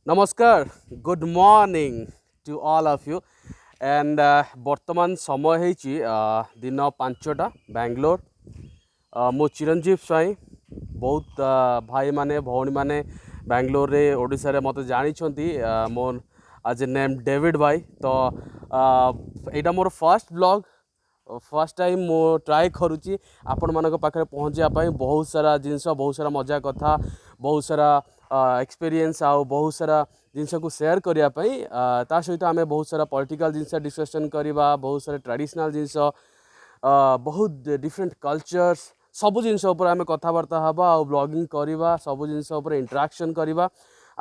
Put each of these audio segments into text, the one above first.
Namaskar, good morning to all of you. And ବର୍ତ୍ତମାନ ସମୟ ହେଇଛି ଦିନ 5ଟା ବାଙ୍ଗଲୋର ମୁଁ ଚିରଞ୍ଜୀବ ସ୍ୱାଇଁ ବହୁତ ଭାଇମାନେ ଭଉଣୀମାନେ ବାଙ୍ଗଲୋରରେ ଓଡ଼ିଶାରେ ମୋତେ ଜାଣିଛନ୍ତି ମୋ ଆଜ୍ ଏ ନେମ୍ ଡେଭିଡ଼ ଭାଇ ତ ଏଇଟା ମୋର ଫାର୍ଷ୍ଟ ବ୍ଲଗ୍ फर्स्ट टाइम मु ट्राए करुच्ची आपण मानक पाखे पहुँचापी बहुत सारा जिनस बहुत सारा मजा कथा बहुत सारा एक्सपीरियंस आउ बहुत सारा जिनस को शेयर करने ता सहित आम बहुत सारा पॉलिटिकल जिनस डिस्कशन करवा बहुत सारा ट्रेडिशनल जिनस बहुत डिफरेंट कल्चर्स सब जिनस आम कथबार्ता हाँ आ ब्लॉगिंग करवा सब जिनस इंटराक्शन करवा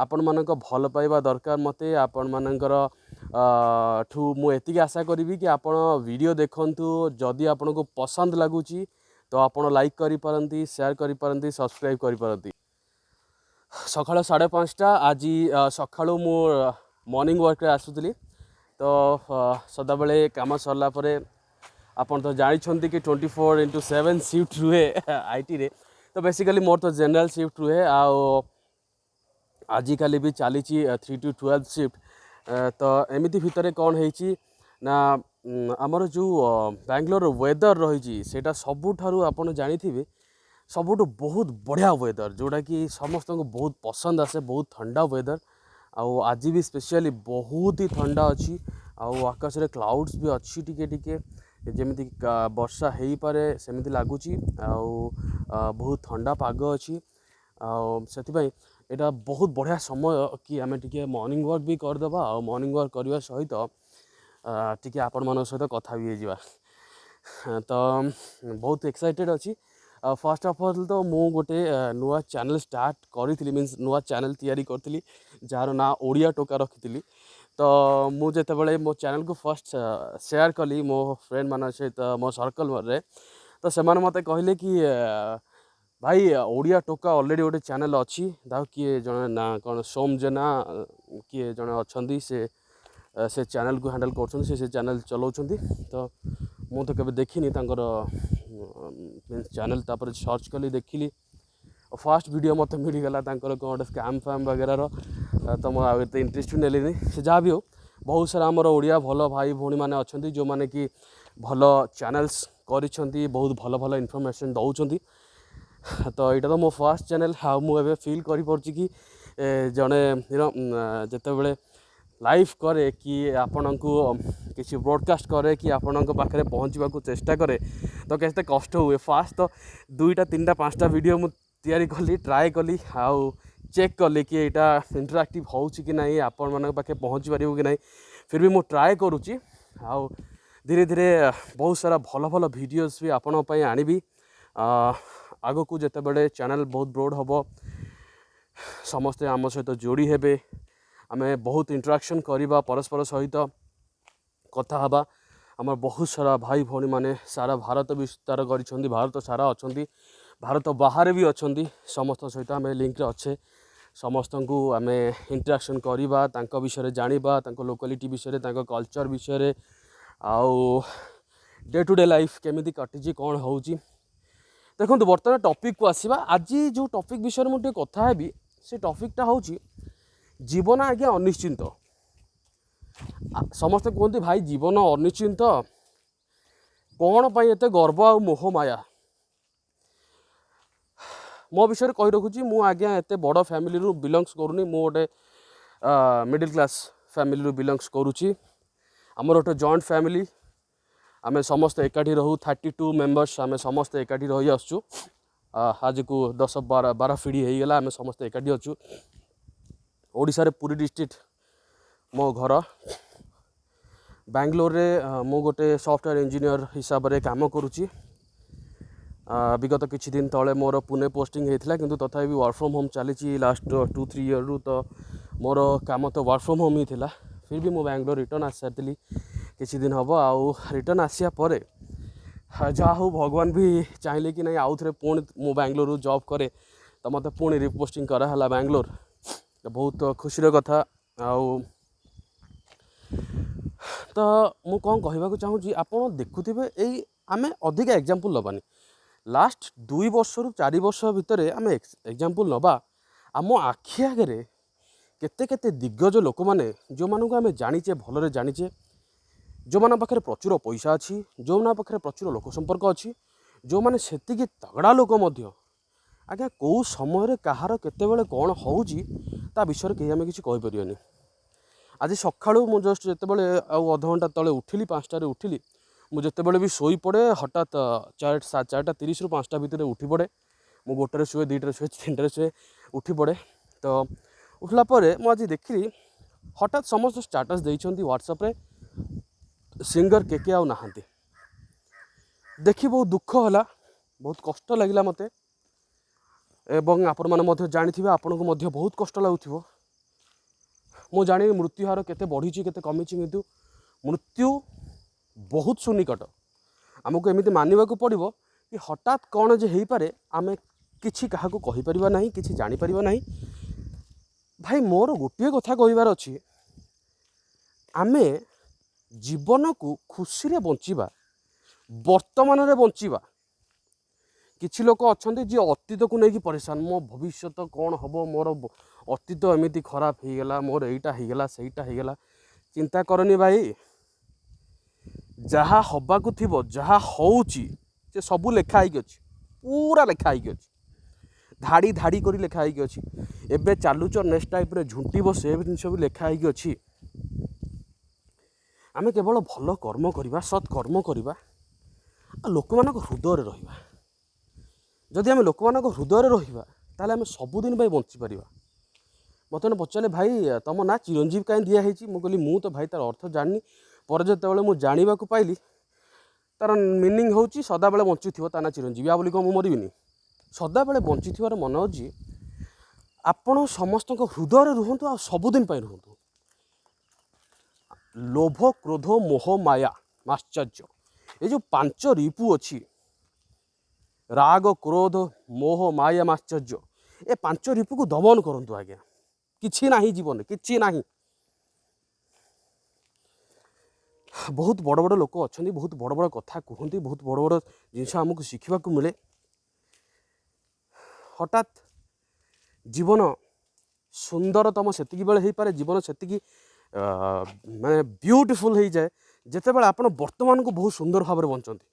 आपण मानक भल पाइबा दरकार मते आपण मानकर ठू मु एतिक आशा करी कि आपण वीडियो देखंतु जदि आपण को पसंद लगुची तो आपण लाइक करि परंती शेयर करि परंती सब्सक्राइब करि परंती सकाळ 5:30 आज सकाळू मु मॉर्निंग वर्क रे आसुतली तो सदा बेले काम सरला परे आपण तो जानिछंती कि 24/7 शिफ्ट रुहे आईटी रे तो बेसिकली मोर तो जनरल शिफ्ट रुहे आ आजिकाली भी चली 3 to 12 शिफ्ट तो एमती भितर कौन है ना आमर जो बैंगलोर वेदर रही सेटा सबुठारु आपण जानी सबुठ बहुत बढ़िया वेदर जोड़ा कि समस्त को बहुत पसंद आसे बहुत ठंडा वेदर आज भी स्पेशली बहुत ही ठंडा अच्छी आकाश रे क्लाउड्स भी अच्छी टिके टिके जमी वर्षा हो पारे सेमती लगुच बहुत ठंडा पाग अच्छी से यहाँ बहुत बढ़िया समय कि आम टे मॉर्निंग वॉक भी करदे आ मॉर्निंग वॉक करने सहित टी आपण मान सहित कथा भी हो तो बहुत एक्साइटेड अच्छी फर्स्ट ऑफ ऑल तो मु गोटे नुआ चैनल स्टार्ट करी मीन्स नुआ चैनल तैयारी करी जार ना ओडिया टोका रखी तो मुझे मो चैनल को फर्स्ट शेयर कली मो फ्रेंड मान सहित मो सर्कल रे तो से मत कहले कि भाई ओडिया टोका ऑलरेडी गोटे चैनल अच्छी किए जड़े ना कौन सोम जेना किए जड़े अच्छा से चैनल को हैंडल कर चैनल चलाउछंती तो मु तो केबे देखिनी चैनल तापर सर्च कली देखिली फर्स्ट वीडियो मत मिलगला कौन गोटे स्कैम फैम वगैरह तो मुझे इंटरेस्ट नेली से जहाँ भी हो बहुत सारा आमर ओडिया भल भाई भौणी मैंने अच्छा जो मैंने कि भल चैनल्स करिसेंती बहुत भल भल इनफॉरमेशन दौरान तो यहाँ तो मो फर्स्ट चैनल हाँ मुझे फिल करी कि जड़े जिते बड़े लाइव करे कि आपण को किसी ब्रॉडकास्ट करे कि आपण पाखे पहुँचवा चेष्टा करे तो कैसे कष्ट हुए फास्ट तो 2टा 3टा 5टा वीडियो मु तैयारी कली ट्राए कली आउ चेक कली कि यहाँ इंटरैक्टिव हो कि नहीं आपण मान पाखे पहुँची पार कि नहीं फिर भी मुझे ट्राए करुच्ची आउ धीरे धीरे बहुत सारा भल भल वीडियोस भी आपण आनी आग को जिते बड़े चैनल बहुत ब्रोड हम समस्ते आम सहित जोड़ी हेबे आमे बहुत इंटराक्शन करवा परस्पर सहित कथा हवा आम बहुत सारा भाई भौणी माने सारा भारत विस्तार कर भारत सारा अच्छा भारत बाहर भी अच्छा समस्त सहित आम लिंक अच्छे समस्त को आम इंटराक्शन करवा विषय जाना लोकालिटी विषय कल्चर विषय आउ डे टू डे लाइफ केमी कटी कौन हो देखो बर्तमान टॉपिक को आसवा आज जो टॉपिक विषय मुझे कथा हेबी से टॉपिकटा हूँ जीवन आज्ञा अनिश्चिंत समस्ते कहते भाई जीवन अनिश्चिंत कौन पाई एते गर्व आ मोह माया मो विषय कही रखुची मु आज्ञा एते बड़ फैमिली रु बिलोंग्स करूनी मु गोटे मिडिल क्लास फैमिली रु बिलोंग्स करुची आमर गोटे जॉइंट फैमिली आम समस्ते एकाठी रहू 32 मेंबर्स आम समस्ते एकाठी रही आसचु आज को 10-12 पीढ़ी होगला आम समस्ते एकाठी अच्छु ओडिशा रे पुरी डिस्ट्रिक्ट मो घर बैंगलोर रे मु गोटे सॉफ्टवेयर इंजीनियर हिसाब से काम करुच्ची विगत किछि दिन तले मोर पुणे पोस्टिंग होता किंतु तथापि वर्क फ्रॉम होम चली लास्ट 2-3 ईयर रु तो मोर काम तो वर्क फ्रॉम होम ही थिला फिर भी मु बैंगलोर रिटर्न आसी सारी किछि दिन हम आउ रिटर्न आसिया परे जहाँ हो भगवान भी चाहिए कि नहीं आउ थे पुणी मु बैंगलोर जॉब करे तो मत पुणी रिपोस्टिंग कराला बैंगलोर तो बहुत खुशी कथा आउ तो मु कौन कहवाक चाहूँगी आपड़ देखुथे यही आम अधिक एग्जांपल नबानी लास्ट 2 वर्ष रु 4 वर्ष भितर आम एग्जांपल नबा आम आखि आगे केते केते दिग्गज लोक मैंने जो मानक आम जाचे भलरे जाचे जो मान पाखे प्रचुर पैसा अच्छी जो मान पाखे प्रचुर लोक संपर्क अच्छी जो मैंने सेतिकी तगड़ा लोक आज्ञा कौ समय कହାର केतेबेले कौन होउची ता विषय कहीं आम किसी कहीपरियानी। आज सकाळू मु जस्ट जितेबाला अध घंटा तले उठिली 5टारे उठिली मुझे भी शोई पड़े हठात 4:30 ରୁ 5ଟା भितर उठी पड़े मु 1टारे शुए 2टारे शुए 3टारे शुए उठी पड़े। तो उठला परे मु आज देखिली हठात समस्त स्टाटस देइछंती व्हाट्सएप रे सिंगर के आउ नाहांती देखी बहुत दुख होला बहुत कष्ट लगिला मते एवं आपण माने मध्य जानिथिबे आपण को मध्य बहुत कष्ट लागुथिबो। मु जानी मृत्यु हार केते बढ़ी केते कमी किंतु मृत्यु बहुत सुनिकट आमको एमती मानवा को पड़ो कि हठात कौन जे हो पारे आम किसी क्या कही परिबा नहीं किसी जानी परिबा नहीं। भाई मोर गोटे कथा कहबार अच्छी आमे जीवन को खुशी रे बंचिबा वर्तमान रे बंचिबा। किछि लोक अच्छा जी अतीत को लेकिन परेशान मो भविष्य कौन हम मोर अतीत एमती खराब हो गला मोर एटा हो गला सेटा हो गला चिंता करनी भाई जहाँ हबाकू थिबो जहाँ होउची से सबू लेखाई अच्छी पूरा लेखाई अच्छी धाड़ी धाड़ी करी लेखाई अच्छी एबे चालुच नेक्स्ट टाइप रे झुंटीब से जिन भी लेखाई अच्छी। आम केवल भल कर्म करवा सत् कर्म करवा लोक मान हृदय रहिबा जदि आम लोक मान हृदय रहिबा ताले आम सबुदिन भाई बंची परिबा। मत पचारे भाई तुम ना चिरंजीवी कहीं दिखाई मुझे कहली मु तो भाई तार अर्थ जानी पर जो मुझे जानवा पाइली तार मीनिंग हूँ सदा बेले बंचुव ता ना चिरंजीवी आ बोली कौन मुझे मरबी सदा बेले बंचुवर मन अच्छी आपण समस्त हृदय रुहतु आ सबुदिन रुहतु। लोभ क्रोध मोह माया माश्चर्य ये जो 5 रिपु अच्छी राग क्रोध मोह माया माश्चर्य ए 5 रिपु को दमन करंतु आज्ञा किछि नाही जीवन किछि नाही। बहुत बड़ बड़ लोक अच्छा बहुत बड़ बड़ कथा कहते बहुत बड़ बड़ जिनस आमको शिखा मिले हठात जीवन सुंदरतम सेतिकी बेले हो पारे जीवन सेतिकी माने ब्यूटीफुल हो जाए जिते बड़े आप वर्तमान को बहुत सुंदर भाव में बंचती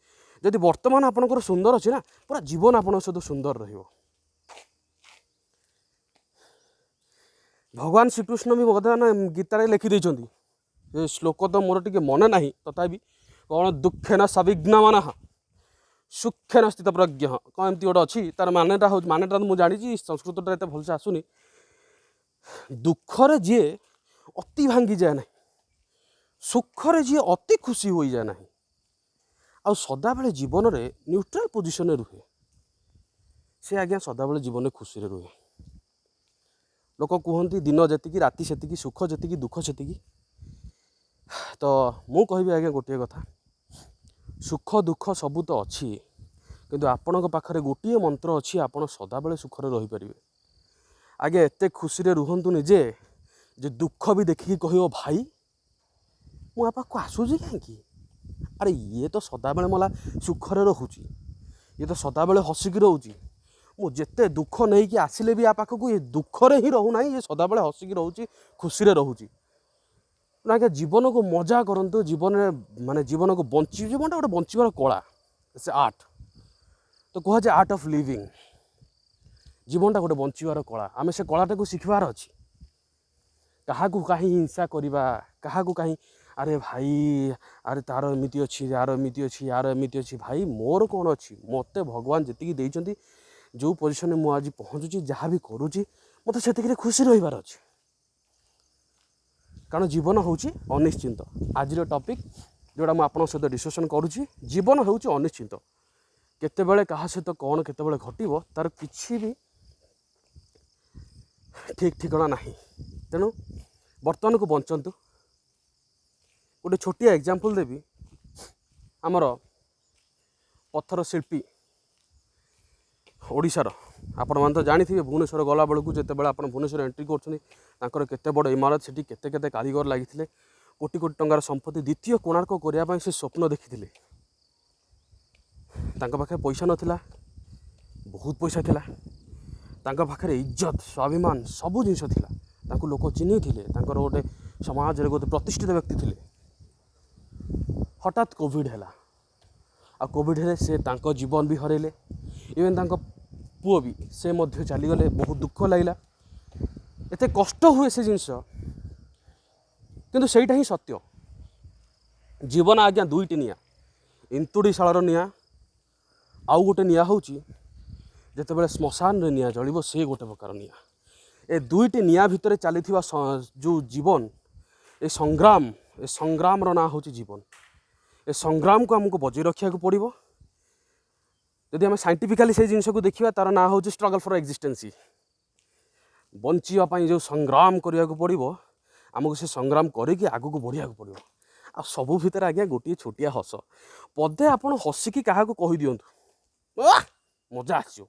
जदि वर्तमान आपंकर सुंदर अच्छी ना पूरा जीवन आपण सहित सुंदर रहिबो। भगवान श्रीकृष्ण भी बर्तमान गीतार लिखि देइछंती श्लोक तो मोर टिके मन नहीं तथापि कौन दुखेन सविघ्न सुखेन स्थित प्रज्ञ कौन एमती गोटे अच्छी तार मानेटा मुझे जानी संस्कृत एत भलसे आसुनी दुखरे जी अति भांगी जाए ना सुखरे जी अति खुशी हो जाए ना आ सदाबले जीवन में न्यूट्राल पोजिशन रुहे से आज्ञा सदाबले जीवन में खुशी रुहे। लोक कहते दिन जी राति से सुख जी दुख से तो मु कहि आज्ञा गोटे कथा सुख दुख सबू तो अच्छी किंतु आपण पाखरे गोटे मंत्र अच्छी आपण सदाबले सुखरे रही पारे आगे एते खुशी रे रुहंतुनि जे दुख भी देखिकी कहियो भाई मु आपा को आसुजी कहीं अरे ये तो सदाबले मला सुखरे रोची ये तो सदाबले हसिकी रोची मु जेते दुख नहीं कि आसिले भी आ पाखक ये दुखरे ही रहूना ये सदाबले हसिकी रोची खुशी रे रोची ना क्या जीवन को मजा करंतु जीवन माने जीवन को बंची जीवन गोटे बंचार कला से आर्ट तो कह जाए आर्ट ऑफ लिविंग जीवनटा गोटे बंचार कला आम से कलाटा को शिखबार अच्छी क्या कहीं हिंसा करवा क्या कहीं अरे भाई अरे तार एमती अच्छी यार एमती अच्छी यार एमती अच्छी भाई मोर कौन अच्छी मत भगवान जी देइछंती जो पोजिशन में मुझे पहुँचुची जहाँ भी करुँची मत से खुशी रहिबार अच्छी कारण जीवन हूँ अनिश्चिंत। आज टॉपिक जोड़ा मुझे आपन सहित डिस्कसन करुँची जीवन हूँ अनिश्चिंत केतेबेले क्या सहित कौन केतेबेले घटिबो तार किछि भी ठीक ठिकाना नहीं तेणु बर्तमान को बंचतु। गोटे छोटिया एग्जांपल देवी आमर पत्थर शिल्पी ओडिशार आपण मैंने तो जानी भुवनेश्वर गला बेलू जिते बड़े आप भुवनेश्वर एंट्री कर केते बड़ इमारत से केते केते कारीगर लगी कोटी कोटी टंकार संपत्ति द्वितीय कोणार्क करने से स्वप्न देखी पाखे पैसा नाला बहुत पैसा थिला पाखे इज्जत स्वाभिमान सबू जिनस थिला तांको लोक चिन्ह थे गोटे समाज रे गोटे प्रतिष्ठित व्यक्ति थे हठात कोविड है आ कोविड से तांको जीवन भी हरैले इवेन तांको पुओ भी से मध्य चलीगले बहुत दुख लगला एते कष्ट हुए से जिनस किंतु सेटा ही सत्य जीवन आज्ञा दुईटी निया इंतुड़ी शालर निया आउ गोटे निया होची जेते बेले श्मशान रे निया जलिबो से गोटे प्रकार निया ए दुईटी निया भितर चली जो जीवन ए संग्राम रो ना होची जीवन ए संग्राम को हमको बजाय रखा पड़ो जदि आम साइंटिफिकाली से जिन को देखा तार ना हूँ स्ट्रगल फॉर एक्जिस्टेंसी बंचापी जो संग्राम करने को पड़ो आमको से संग्राम करके आग को बढ़िया पड़ो आ सबू भितर आज्ञा गोटे छोटिया हस पदे आप हसिकी क्या कही दिंतु मजा आस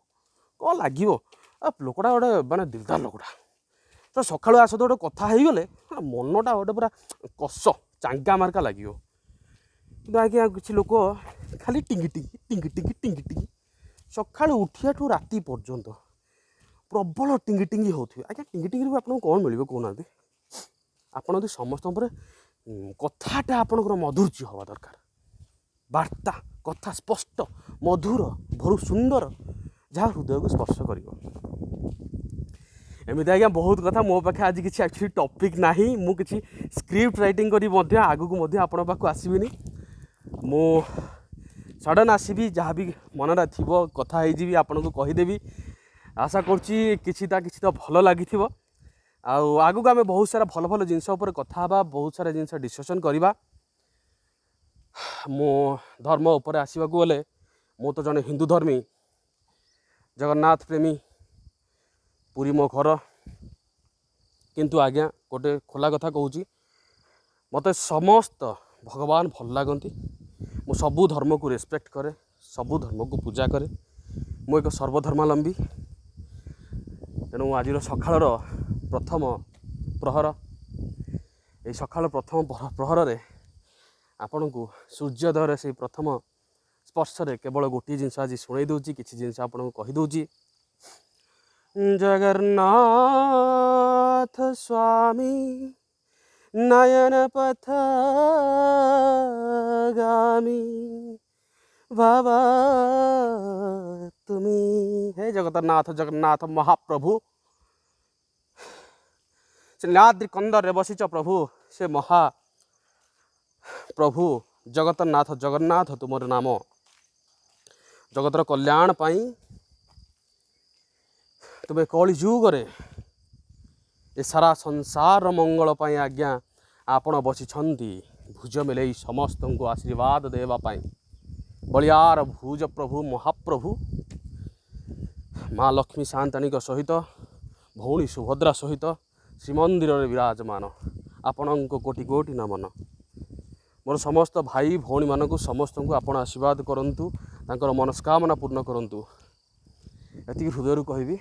कौन लगे लोकटा गोटे मानने दिलदार लोकटा तो सकालू आस तो गोटे कथा हो गले मनटा गोटे पूरा कष चांगा मार्का लगे कि आज्ञा किसी लोक खाली टिंगी टिंगी टिंगी टिंगी टिंगी टिंगी सका उठिया ठू राति पर्यंत प्रबल टिंगी टिंगी होती आज्ञा टिंगी टिंगी आपको कौन मिले कहना आप समस्त कथाटा आपणकर मधुर्य हवा दरकार वार्ता कथा स्पष्ट मधुर भरु सुंदर जहाँ हृदय को स्पर्श कर एमती आज्ञा बहुत कथा मो पाखे आज किसी एक्चुअली टॉपिक नाही मु किसी स्क्रिप्ट राइटिंग करी आगु को आपण पाखु आसबिनी मु सडन आसबि जहाँ भी मनरा थी कथा हो आपन को कहीदेवी आशा करुच्ची किसी तो भल लगी आगू आम बहुत सारा भल भल जिनस कथा बहुत सारा जिनस डिस्कसन करवा मो धर्म उपर आसवा गले मु तो जड़े हिंदू धर्मी जगन्नाथ प्रेमी पूरी मो घर किंतु आज्ञा गोटे खोला कथा कहूँ मत समस्त भगवान भल लगती मु सबू धर्म को रेस्पेक्ट करे सबू धर्म को पूजा करे मु एक सर्वधर्मावलंबी तेणु आज सकाळ प्रथम प्रहर ये सकाळ प्रथम प्रहर रे आपण को सूर्योदय से प्रथम स्पर्श रे केवल गोटे जिनस आज शुणई दूची किसी जिनस आपन को कही दूची जगन्नाथ स्वामी नयन पथ गामी बाबा तुम्ही हे जगन्नाथ जगन्नाथ महाप्रभु से नीलाद्रि कंदर रे बसीच प्रभु से महा प्रभु जगन्नाथ जगन्नाथ तुमर नाम जगतर कल्याण पाई तुम्हें कली जुग रे ए सारा संसार मंगल पाई आज्ञा आपण बसी भुज मिले समस्त को आशीर्वाद देवाई बलियार भुज प्रभु महाप्रभु माँ लक्ष्मी शांताणी सहित भौणी सुभद्रा सहित श्रीमंदिर विराजमान आपण को कोटि कोटि नमन मोर समस्त भाई भौणी मानक समस्त को आपण आशीर्वाद करंतु तांकर मनस्कामना पूर्ण करंतु एति हृदय कहबी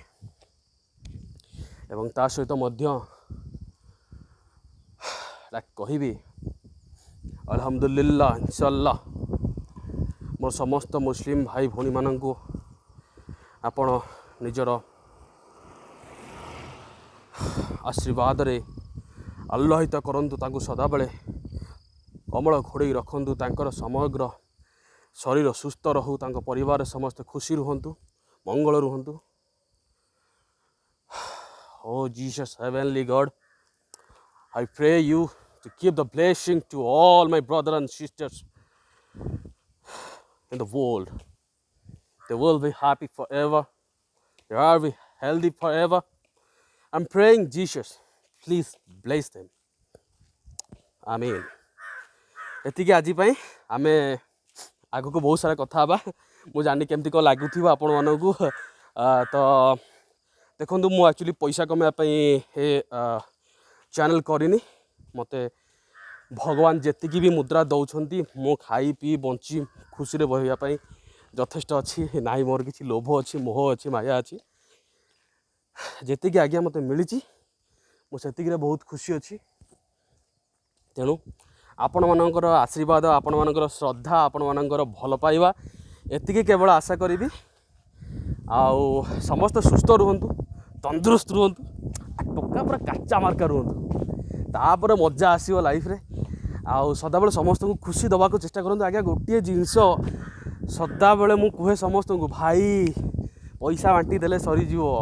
एवं ता सहित मध्य कहबी अल्हम्दुलिल्लाह इंशाअल्लाह मोर समस्त मुस्लिम भाई भौणी मानक आपण निजर आशीर्वाद रे आल्लाहित करंतु तांको सदाबले कमल घोड़े रखंतु तांकर समग्र शरीर सुस्थ रहू तांको परिवार समस्त खुशी रुहंतु मंगल रुहंतु। Oh Jesus, heavenly God, I pray you to give the blessing to all my brothers and sisters in the world. They will be happy forever. They will be healthy forever. I'm praying, Jesus, please bless them. Amen. एतिके आज आम आग को बहुत सारा कथा मुझे जानी केमती कौन लगुव आपण मानू तो देखो मु एक्चुअली पैसा कमाई चैनल करनी मते भगवान जी भी मुद्रा दौरान मो खाई पी बंची खुशी रे बहवाई यथेष्ट अच्छी ना मोर किसी लोभ अच्छी मोह अच्छी माया अच्छी जी आज्ञा मत मिली मुझे बहुत खुशी अच्छी तेणु आपण मानकर आशीर्वाद आपण मानकर श्रद्धा आपण मानकर भल पाइबा एतिके केवल आशा करी आउ समस्त सुस्थ रुहंतु तंदुरुस्त रुहंतु टोका पूरा काचा मार्का रुहतु तापर मजा आसो लाइफ रे आउ सदाबले समस्त को खुशी दबा को चेष्टा करंतु आज्ञा गोटे जिनस सदाबले मु कहे समस्त को भाई पैसा बांटी देले सरी जीवो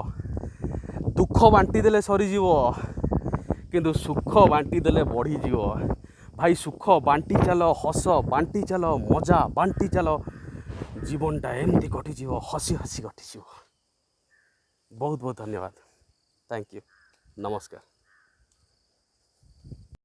दुख बांटी देले सरी जीवो किंतु सुख बांटी देले बढ़ी जीवो भाई सुख बांटी चल हस बांटी चल मजा बांटी चल जीवनटा एमती कटिज हसी हसी कटिज बहुत बहुत धन्यवाद थैंक यू नमस्कार।